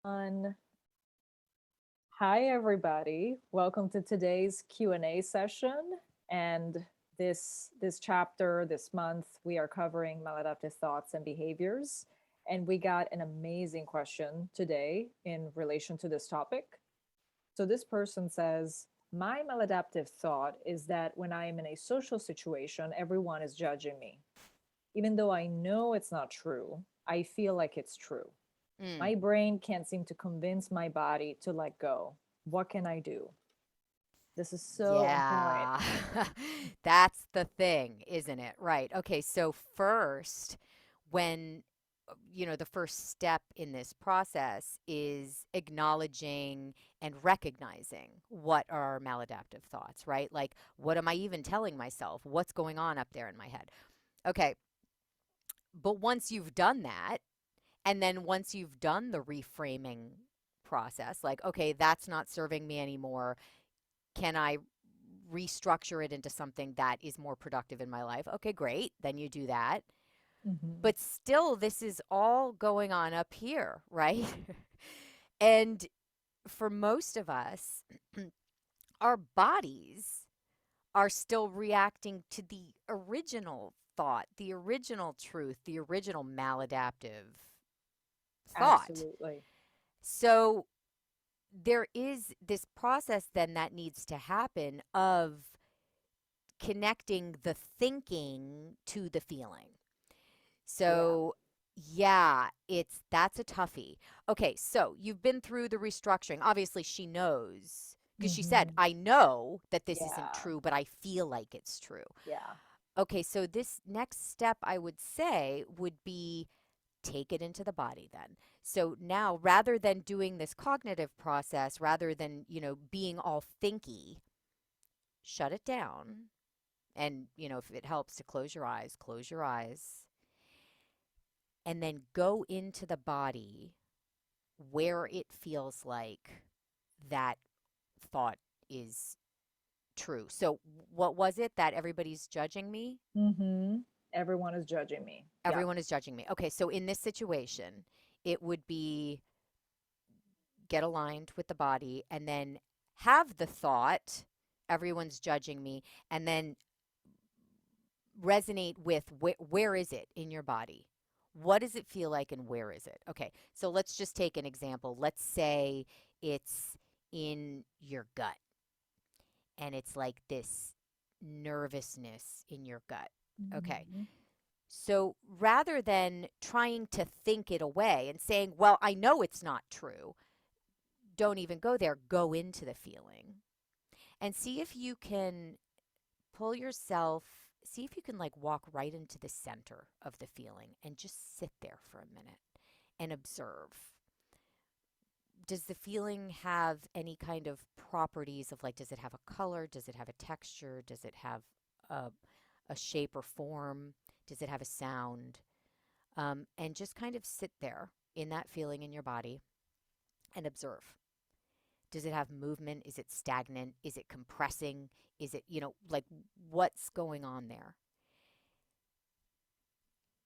everyone. Hi everybody. Welcome to today's Q&A session. And this chapter, this month, we are covering maladaptive thoughts and behaviors. And we got an amazing question today in relation to this topic. So this person says, "My maladaptive thought is that when I am in a social situation, everyone is judging me. Even though I know it's not true, I feel like it's true. Mm, My brain can't seem to convince my body to let go. What can I do?" This is so on point. yeah. That's the thing, isn't it? Right. Okay. So, first, when, the first step in this process is acknowledging and recognizing what are maladaptive thoughts, right? Like, what am I even telling myself? What's going on up there in my head? Okay. But once you've done that, and then once you've done the reframing process, like, okay, that's not serving me anymore. Can I restructure it into something that is more productive in my life? Okay, great. Then you do that. Hmm. But still, this is all going on up here, right? And for most of us, our bodies are still reacting to the original thought, the original truth, the original maladaptive thought. Absolutely. So there is this process then that needs to happen of connecting the thinking to the feeling. Yeah. So, yeah, that's a toughie. Okay, so you've been through the restructuring. Obviously, she knows because she said, Hmm. I know that this isn't Yeah. true, but I feel like it's true. Yeah. Okay, so this next step I would say would be take it into the body then. So now rather than doing this cognitive process, rather than, being all thinky, shut it down. And, if it helps to close your eyes, and then go into the body where it feels like that thought is true. So, what was it that everybody's judging me? Hmm. Everyone is judging me. Yeah. Everyone is judging me. Okay, so in this situation, it would be get aligned with the body and then have the thought, everyone's judging me, and then resonate with where is it in your body? What does it feel like and where is it? Okay, so let's just take an example. Let's say it's in your gut and it's like this nervousness in your gut. Okay, Hmm. so rather than trying to think it away and saying, well, I know it's not true, don't even go there, go into the feeling and see if you can pull yourself, see if you can like walk right into the center of the feeling and just sit there for a minute and observe. Does the feeling have any kind of properties of like, does it have a color? Does it have a texture? Does it have a, a shape or form? Does it have a sound? And just kind of sit there in that feeling in your body and observe. Does it have movement? Is it stagnant? Is it compressing? Is it, like what's going on there?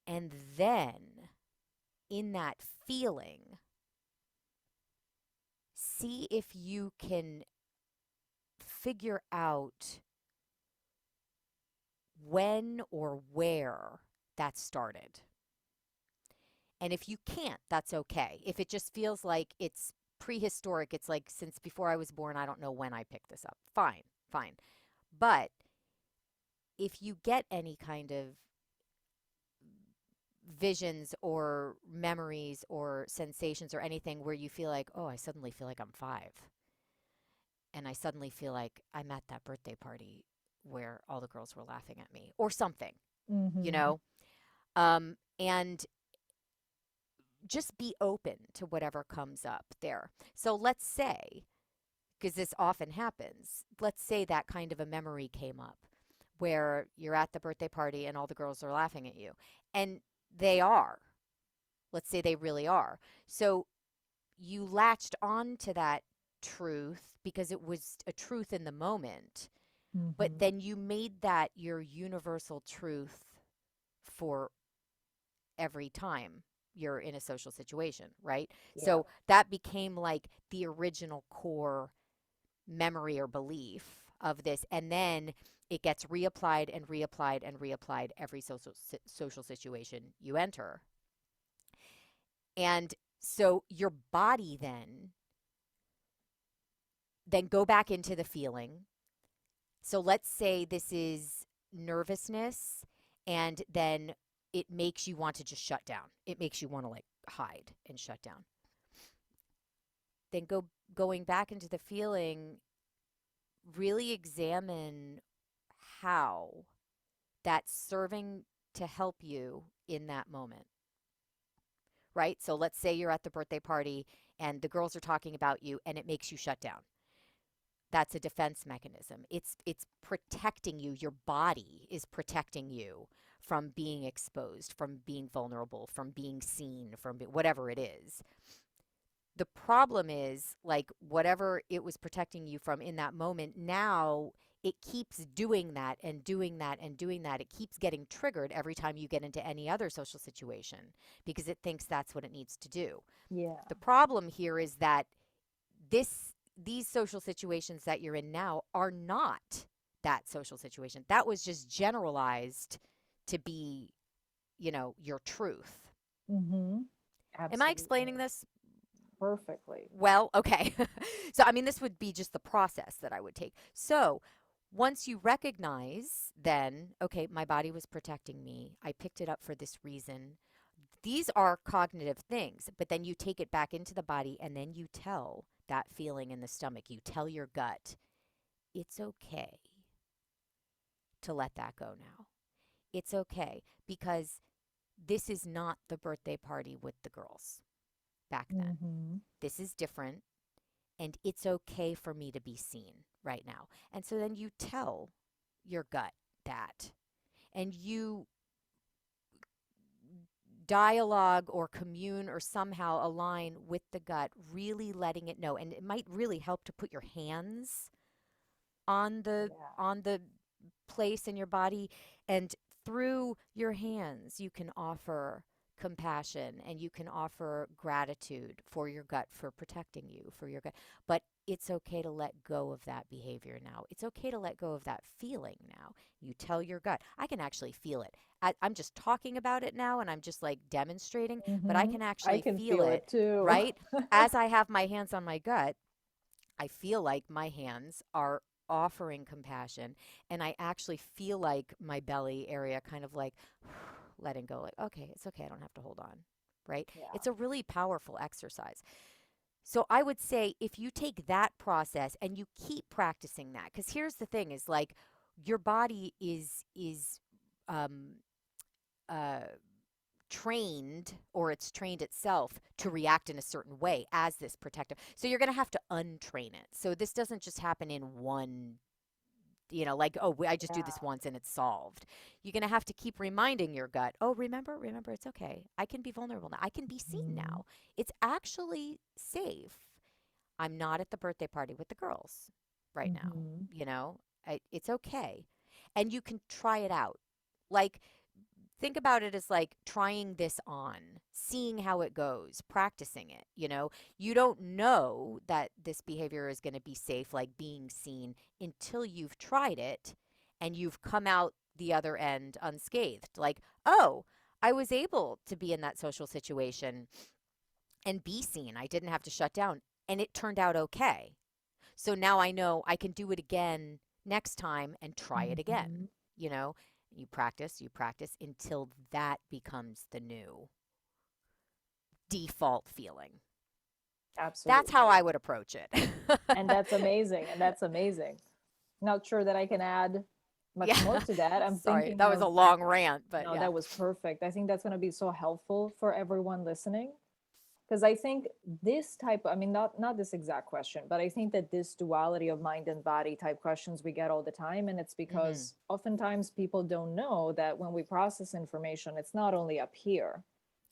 And then in that feeling, see if you can figure out when or where that started. And if you can't, that's okay. If it just feels like it's prehistoric, it's like since before I was born, I don't know when I picked this up. Fine, fine. But if you get any kind of visions or memories or sensations or anything where you feel like, oh, I suddenly feel like I'm 5. And I suddenly feel like I'm at that birthday party where all the girls were laughing at me or something, you Hmm. know? And just be open to whatever comes up there. So let's say, because this often happens, let's say that kind of a memory came up where you're at the birthday party and all the girls are laughing at you. And they are. Let's say they really are. So you latched on to that truth because it was a truth in the moment, but Hmm. then you made that your universal truth for every time. you're in a social situation, right? Yeah. So that became like the original core memory or belief of this, and then it gets reapplied and reapplied and reapplied every social situation you enter. And so your body then go back into the feeling. So let's say this is nervousness, and then it makes you want to just shut down. It makes you want to like hide and shut down. Then going back into the feeling, really examine how that's serving to help you in that moment, right? So let's say you're at the birthday party and the girls are talking about you and it makes you shut down. That's a defense mechanism. It's protecting you. Your body is protecting you from being exposed, from being vulnerable, from being seen, from whatever it is. The problem is, like, whatever it was protecting you from in that moment, now it keeps doing that and doing that and doing that. It keeps getting triggered every time you get into any other social situation because it thinks that's what it needs to do. Yeah. The problem here is that these social situations that you're in now are not that social situation. That was just generalized to be, your truth. Mm-hmm. Am I explaining Absolutely. this Perfectly. well? Okay. So, I mean, this would be just the process that I would take. So, once you recognize, then, okay, my body was protecting me, I picked it up for this reason. These are cognitive things, but then you take it back into the body and then you tell that feeling in the stomach, you tell your gut, it's okay to let that go now. It's okay because this is not the birthday party with the girls back then. Mm-hmm. This is different, and it's okay for me to be seen right now. And so then you tell your gut that, and you dialogue or commune or somehow align with the gut, really letting it know. And it might really help to put your hands on the Yeah. on the place in your body, and through your hands you can offer compassion and you can offer gratitude for your gut for protecting you, for your gut. But it's okay to let go of that behavior now. It's okay to let go of that feeling now. You tell your gut, I can actually feel it. I'm just talking about it now and I'm just like demonstrating, but I Mm-hmm. can I actually can feel feel it, it too. right? As I have my hands on my gut, I feel like my hands are offering compassion, and I actually feel like my belly area kind of like letting go, like, okay, it's okay, I don't have to hold on, right? Yeah. It's a really powerful exercise. So I would say if you take that process and you keep practicing that, because here's the thing is like your body is um uh trained, or it's trained itself to react in a certain way as this protective. So you're going to have to untrain it. So this doesn't just happen in one, like, oh, I just do Yeah. this once and it's solved. You're going to have to keep reminding your gut, oh, remember, it's okay. I can be vulnerable now. I can be seen Mm-hmm. now. It's actually safe. I'm not at the birthday party with the girls right now. Mm-hmm. It's okay. And you can try it out. Like, think about it as like trying this on, seeing how it goes, practicing it. You don't know that this behavior is going to be safe, like being seen, until you've tried it and you've come out the other end unscathed. Like, oh, I was able to be in that social situation and be seen. I didn't have to shut down, and it turned out okay. So now I know I can do it again next time and try it Mm-hmm. again. You know, you practice until that becomes the new default feeling. That's how Absolutely. I would approach it. And that's amazing. And that's amazing. Not sure that I can add much more Yeah. to that. I'm Sorry, thinking that was of, a long rant, but no, yeah. that was perfect. I think that's going to be so helpful for everyone listening. Because I think this type, I mean, not this exact question, but I think that this duality of mind and body type questions we get all the time. And it's Mhm. because oftentimes people don't know that when we process information, it's not only up here.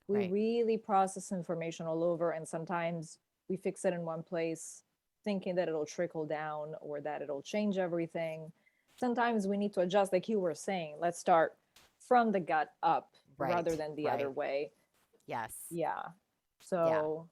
We Right. really process information all over, and sometimes we fix it in one place thinking that it'll trickle down or that it'll change everything. Sometimes we need to adjust, like you were saying, let's start from the gut up rather Right. than the other Right. way. Yes. Yeah. Yeah. So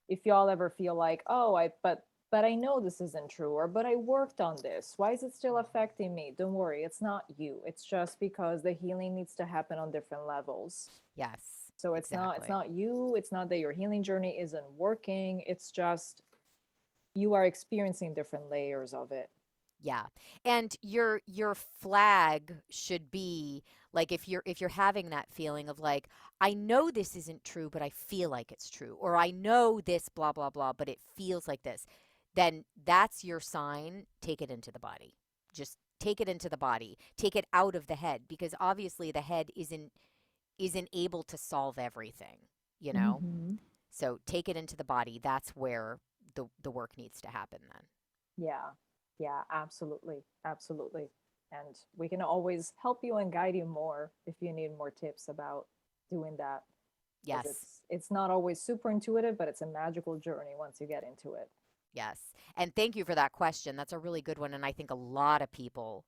if y'all ever feel like, oh, but I know this isn't true, or but I worked on this. Why is it still affecting me? Don't worry, it's not you. It's just because the healing needs to happen on different levels. Yes. So it's Exactly. not you, it's not that your healing journey isn't working. It's just you are experiencing different layers of it. Yeah. And your flag should be like if you're having that feeling of like I know this isn't true but I feel like it's true or I know this blah blah blah but it feels like this, then that's your sign. Take it into the body. Just take it into the body. Take it out of the head because obviously the head isn't able to solve everything, you know? Mm-hmm. So take it into the body. That's where the work needs to happen then. Yeah. Yeah, absolutely. Absolutely. And we can always help you and guide you more if you need more tips about doing that, because Yes. it's not always super intuitive, but it's a magical journey once you get into it. Yes. And thank you for that question. That's a really good one. And I think a lot of people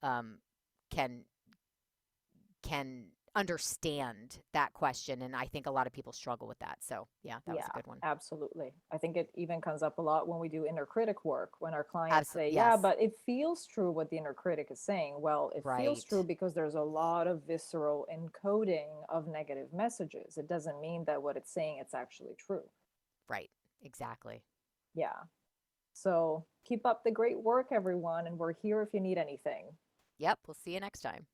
um, can can understand that question. And I think a lot of people struggle with that. So yeah, that was Yeah, a good one. absolutely. I think it even comes up a lot when we do inner critic work, when our clients Absolutely. say, yeah, Yes. but it feels true what the inner critic is saying. Well, it feels Right. true because there's a lot of visceral encoding of negative messages. It doesn't mean that what it's saying it's actually true. Right. Exactly. Yeah. So keep up the great work, everyone, and we're here if you need anything. Yep. We'll see you next time.